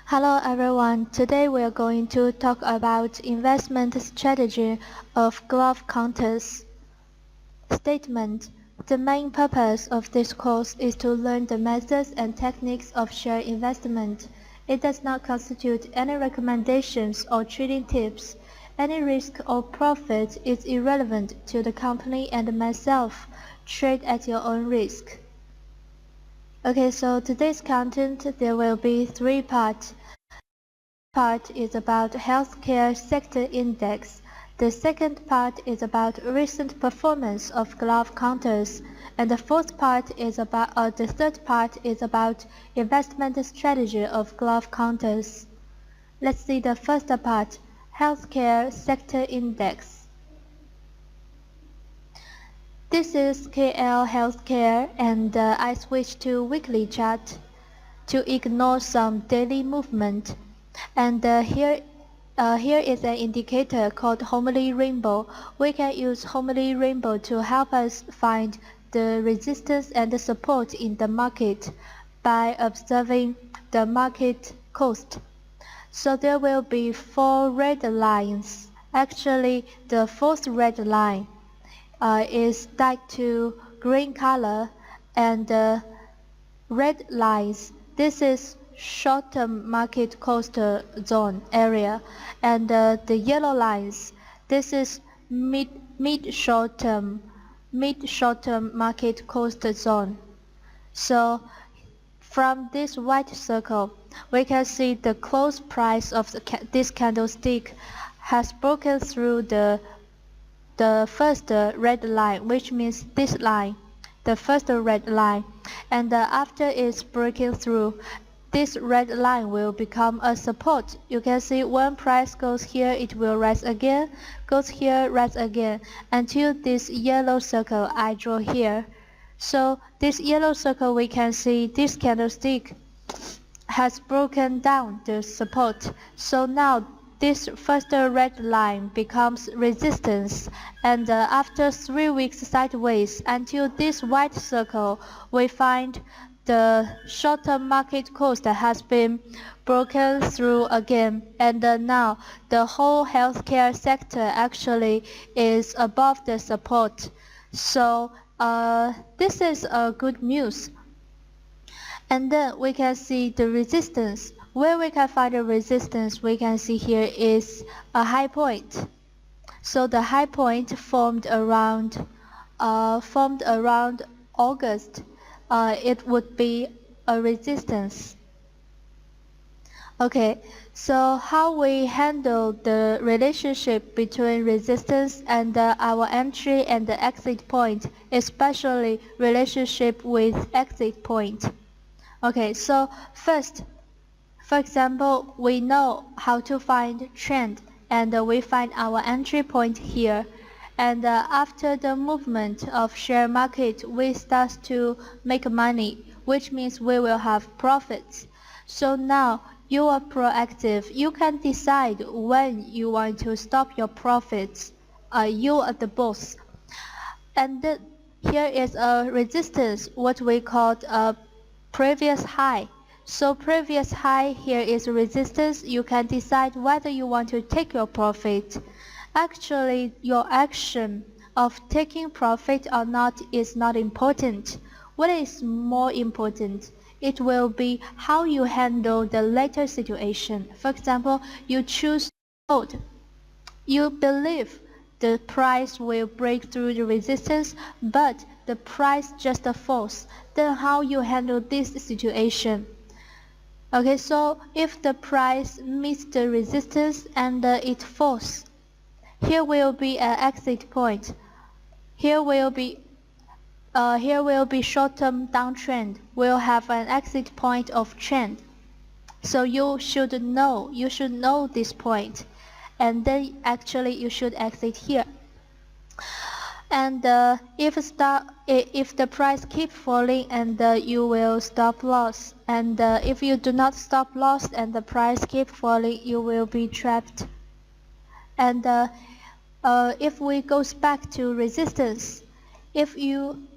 Hello everyone. Today we are going to talk about investment strategy of glove counters. Statement: the main purpose of this course is to learn the methods and techniques of share investment. It does not constitute any recommendations or trading tips. Any risk or profit is irrelevant to the company and myself. Trade at your own risk. Okay, so today's content, there will be three parts. Part is about healthcare sector index. The second part is about recent performance of glove counters, and the third part is about investment strategy of glove counters. Let's see the first part, healthcare sector index. This is KL Healthcare, and I switch to weekly chart to ignore some daily movement. And here is an indicator called Homely Rainbow. We can use Homely Rainbow to help us find the resistance and the support in the market by observing the market cost. So there will be four red lines. Actually, the fourth red line is dyed to green color, and red lines, this is short-term market cost zone area, and the yellow lines, this is mid short-term market cost zone. So from this white circle, we can see the close price of this candlestick has broken through the first red line, which means this line, the first red line, and after it's breaking through, this red line will become a support. You can see when price goes here, it will rise again, goes here, rise again, until this yellow circle I draw here. So this yellow circle, we can see this candlestick has broken down the support. So now this first red line becomes resistance, and after 3 weeks sideways until this white circle, we find the short-term market cost has been broken through again, and now the whole healthcare sector actually is above the support. So this is good news. And then we can see the resistance. Where we can find the resistance, we can see here is a high point. So the high point formed around August. It would be a resistance. Okay, so how we handle the relationship between resistance and our entry and the exit point, especially relationship with exit point. Okay, so first, for example, we know how to find trend, and we find our entry point here. And after the movement of share market, we start to make money, which means we will have profits. So now you are proactive. You can decide when you want to stop your profits. You are the boss. And then here is a resistance, what we call a previous high. So previous high, here is resistance. You can decide whether you want to take your profit. Actually, your action of taking profit or not is not important. What is more important? It will be how you handle the later situation. For example, you choose to hold. You believe the price will break through the resistance, but the price just falls. Then how you handle this situation? Okay, so if the price meets the resistance and it falls, here will be an exit point. Here will be short-term downtrend. We'll have an exit point of trend. So you should know this point, and then actually you should exit here. And if the price keeps falling, and you will stop loss. And if you do not stop loss and the price keeps falling, you will be trapped. And if we goes back to resistance, if you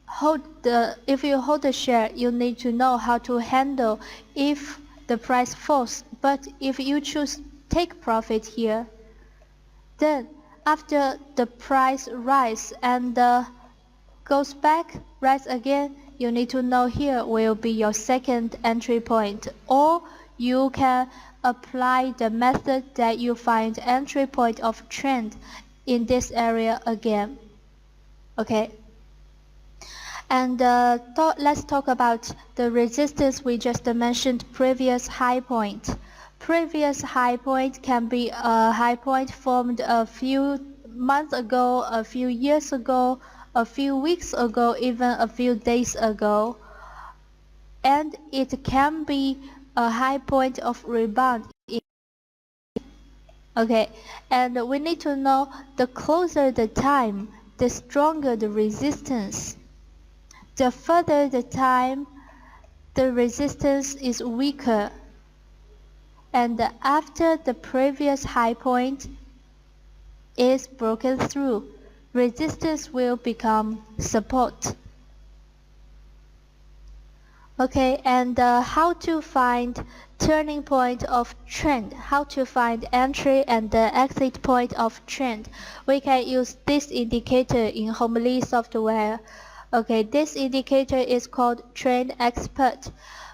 hold the share, you need to know how to handle if the price falls. But if you choose take profit here, then after the price rise and goes back, rise again, you need to know here will be your second entry point, or you can apply the method that you find entry point of trend in this area again. Okay. And let's talk about the resistance we just mentioned, previous high point. Previous high point can be a high point formed a few months ago, a few years ago, a few weeks ago, even a few days ago. And it can be a high point of rebound. Okay, and we need to know the closer the time, the stronger the resistance. The further the time, the resistance is weaker. And after the previous high point is broken through, resistance will become support. Okay, and how to find turning point of trend, how to find entry and the exit point of trend. We can use this indicator in Homely software. Okay, this indicator is called Trend Expert.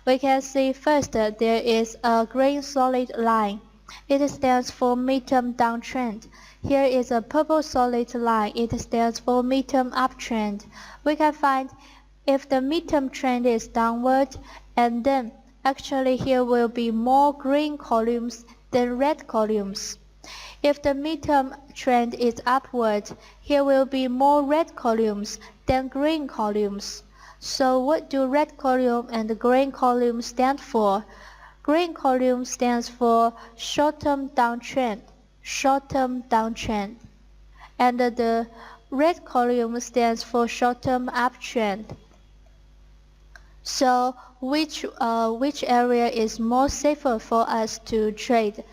We can see first there is a green solid line. It stands for midterm downtrend. Here is a purple solid line. It stands for midterm uptrend. We can find if the midterm trend is downward, and then actually here will be more green columns than red columns. If the midterm trend is upward, here will be more red columns than green columns. So what do red column and green column stand for? Green column stands for short-term downtrend, short-term downtrend. And the red column stands for short-term uptrend. So which area is more safer for us to trade?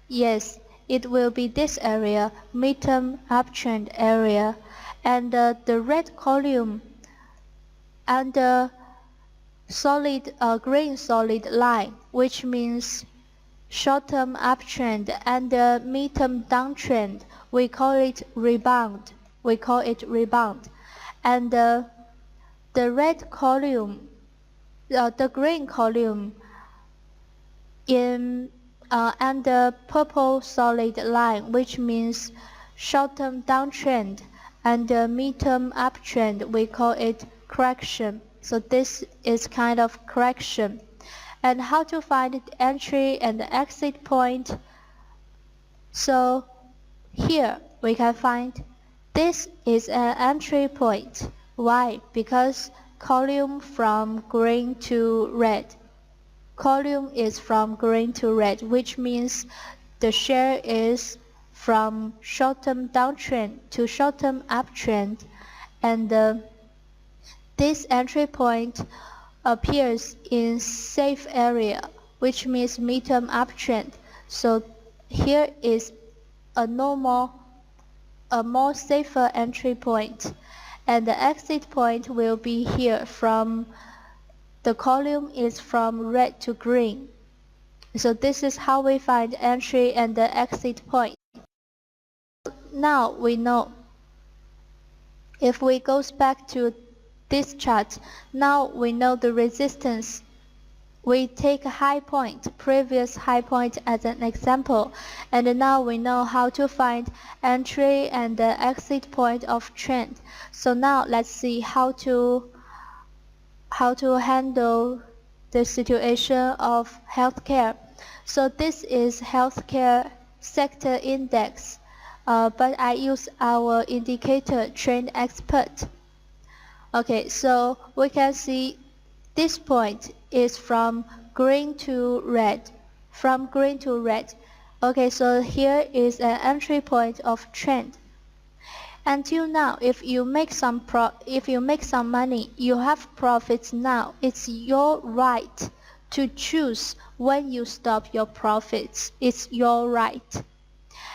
Yes, it will be this area, midterm uptrend area, and the red column and the solid green solid line, which means short-term uptrend and the midterm downtrend. We call it rebound. We call it rebound, and the red column, the green column in and the purple solid line, which means short-term downtrend, and the midterm uptrend, we call it correction. So this is kind of correction. And how to find the entry and the exit point? So here we can find this is an entry point. Why? Because column from green to red. Column is from green to red, which means the share is from short-term downtrend to short-term uptrend, and this entry point appears in safe area, which means midterm uptrend. So here is a more safer entry point, and the exit point will be here. From the column is from red to green. So this is how we find entry and the exit point. Now we know. If we go back to this chart, now we know the resistance. We take a high point, previous high point as an example, and now we know how to find entry and the exit point of trend. So now let's see how to handle the situation of healthcare. So this is healthcare sector index, but I use our indicator Trend Expert. Okay, so we can see this point is from green to red, from green to red. Okay, so here is an entry point of trend. Until now, if you make some money, you have profits now. It's your right to choose when you stop your profits. It's your right.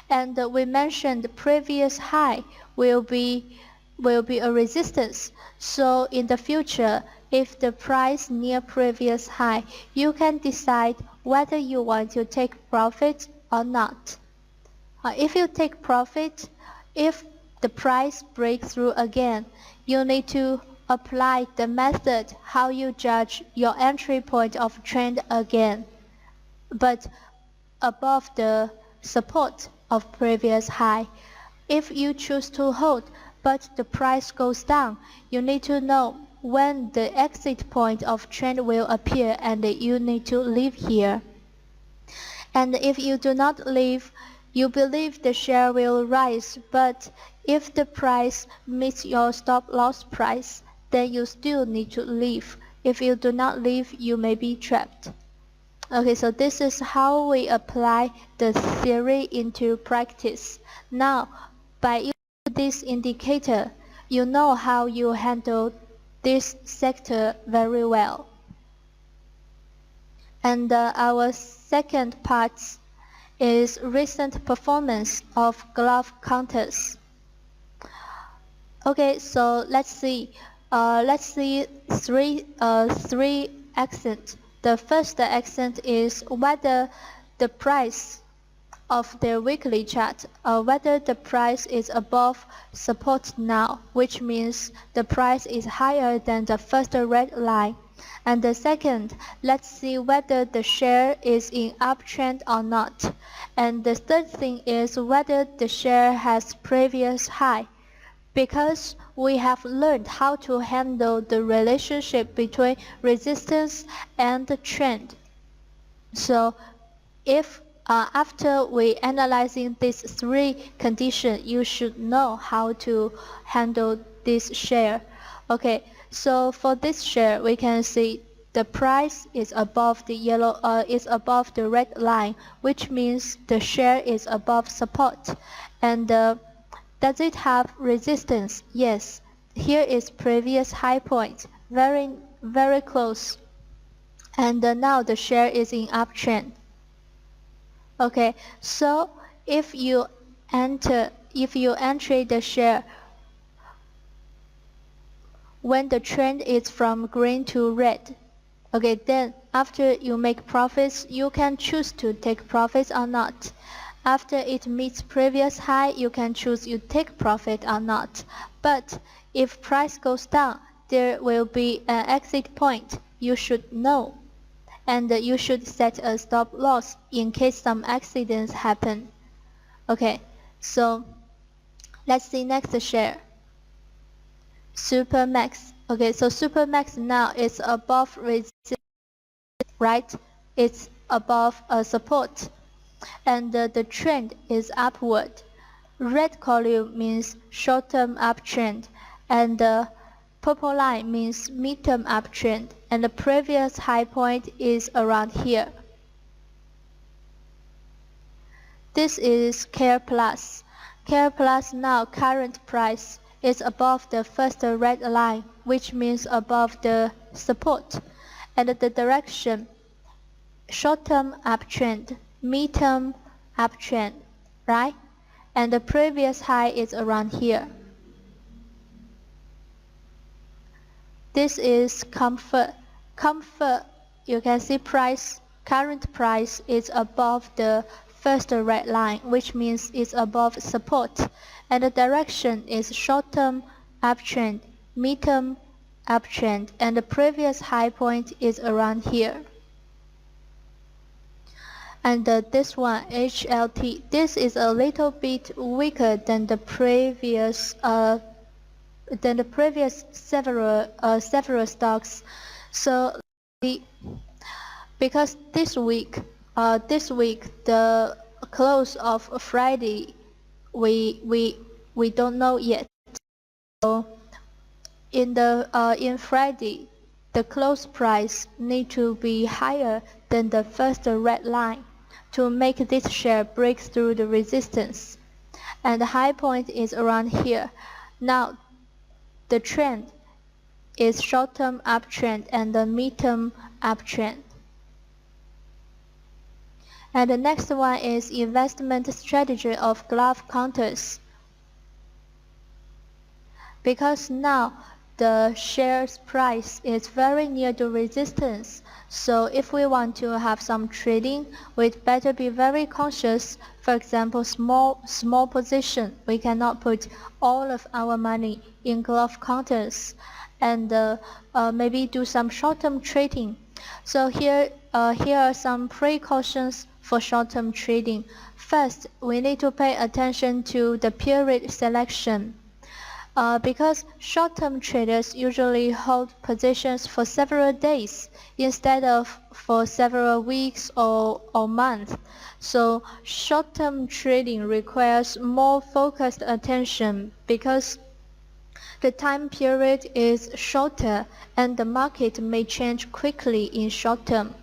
And we mentioned the previous high will be a resistance. So in the future, if the price near previous high, you can decide whether you want to take profit or not. If you take profit, if the price breaks through again, you need to apply the method how you judge your entry point of trend again, but above the support of previous high. If you choose to hold but the price goes down, you need to know when the exit point of trend will appear and you need to leave here. And if you do not leave, you believe the share will rise, but if the price meets your stop loss price, then you still need to leave. If you do not leave, you may be trapped. Okay, so this is how we apply the theory into practice. Now, by using this indicator, you know how you handle this sector very well. And our second part is recent performance of glove counters. Okay, so let's see three accents. The first accent is whether the price of the weekly chart, whether the price is above support now, which means the price is higher than the first red line. And the second, let's see whether the share is in uptrend or not. And the third thing is whether the share has previous high. Because we have learned how to handle the relationship between resistance and the trend. So if after we analyzing these three conditions, you should know how to handle this share. Okay, so for this share, we can see the price is above the red line, which means the share is above support. And does it have resistance? Yes. Here is previous high point, very close. And now the share is in uptrend. Okay, so if you enter the share when the trend is from green to red, okay, then after you make profits, you can choose to take profits or not. After it meets previous high, you can choose you take profit or not. But if price goes down, there will be an exit point. You should know. And you should set a stop loss in case some accidents happen. Okay, so let's see next share. Supermax. Okay, so Supermax now is above resistance, right? It's above a support. And the trend is upward. Red column means short-term uptrend, and the purple line means mid-term uptrend, and the previous high point is around here. This is Care Plus. Care Plus now current price is above the first red line, which means above the support, and the direction short-term uptrend, mid-term uptrend, right? And the previous high is around here. This is Comfort. Comfort, you can see current price is above the first red line, which means it's above support. And the direction is short-term uptrend, mid-term uptrend, and the previous high point is around here. And this one, HLT, this is a little bit weaker than the previous several stocks. So because this week the close of Friday, we don't know yet. So in Friday, the close price need to be higher than the first red line to make this share break through the resistance. And the high point is around here. Now the trend is short-term uptrend and the mid-term uptrend. And the next one is investment strategy of glove counters. Because now the share's price is very near the resistance. So if we want to have some trading, we'd better be very conscious. For example, small position. We cannot put all of our money in glove counters, and maybe do some short-term trading. So here are some precautions for short-term trading. First, we need to pay attention to the period selection. Because short-term traders usually hold positions for several days instead of for several weeks or months. So short-term trading requires more focused attention because the time period is shorter and the market may change quickly in short term.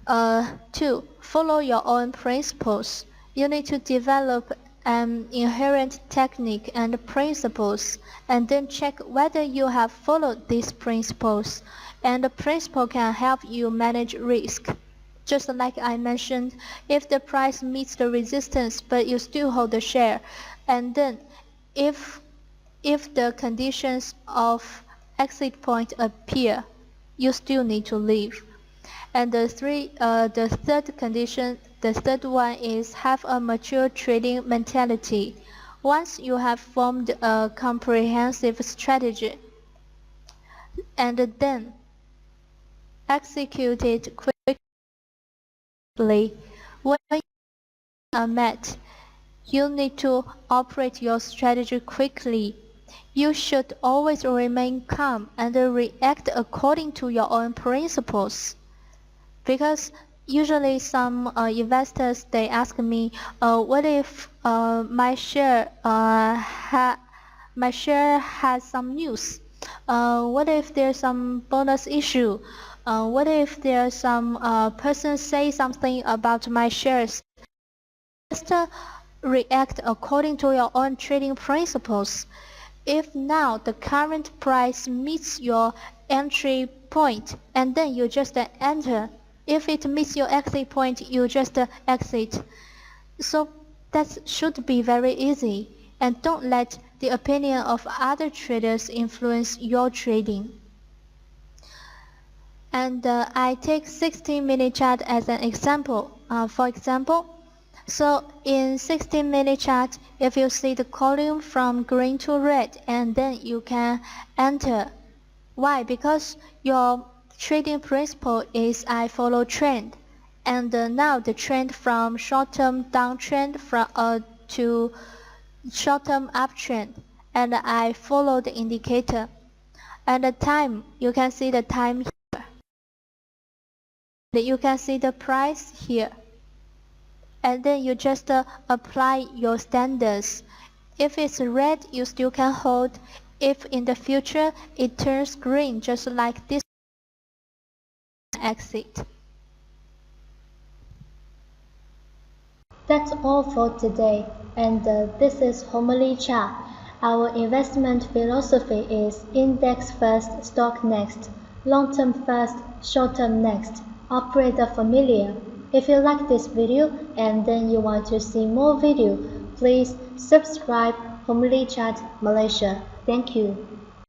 2. Follow your own principles. You need to develop an inherent technique and principles, and then check whether you have followed these principles, and the principle can help you manage risk. Just like I mentioned, if the price meets the resistance but you still hold the share, and then if the conditions of exit point appear, you still need to leave. And the third one is have a mature trading mentality. Once you have formed a comprehensive strategy, and then execute it quickly, when you are met, you need to operate your strategy quickly. You should always remain calm and react according to your own principles. Because usually some investors they ask me, what if my share has some news? What if there's some bonus issue? What if there's some person say something about my shares? Just react according to your own trading principles. If now the current price meets your entry point, and then you just enter. If it meets your exit point, you just exit. So that should be very easy, and don't let the opinion of other traders influence your trading. And I take 16-minute chart as an example. For example, so in 16-minute chart, if you see the column from green to red, and then you can enter. Why? Because your trading principle is I follow trend, and now the trend from short-term downtrend to short-term uptrend, and I follow the indicator. And the time, you can see the time here. You can see the price here. And then you just apply your standards. If it's red, you still can hold. If in the future it turns green, just like this, exit. That's all for today, and this is Homily Cha. Our investment philosophy is index first, stock next, long-term first, short-term next. Operator familiar. If you like this video and then you want to see more video, please subscribe Homily Chat Malaysia. Thank you.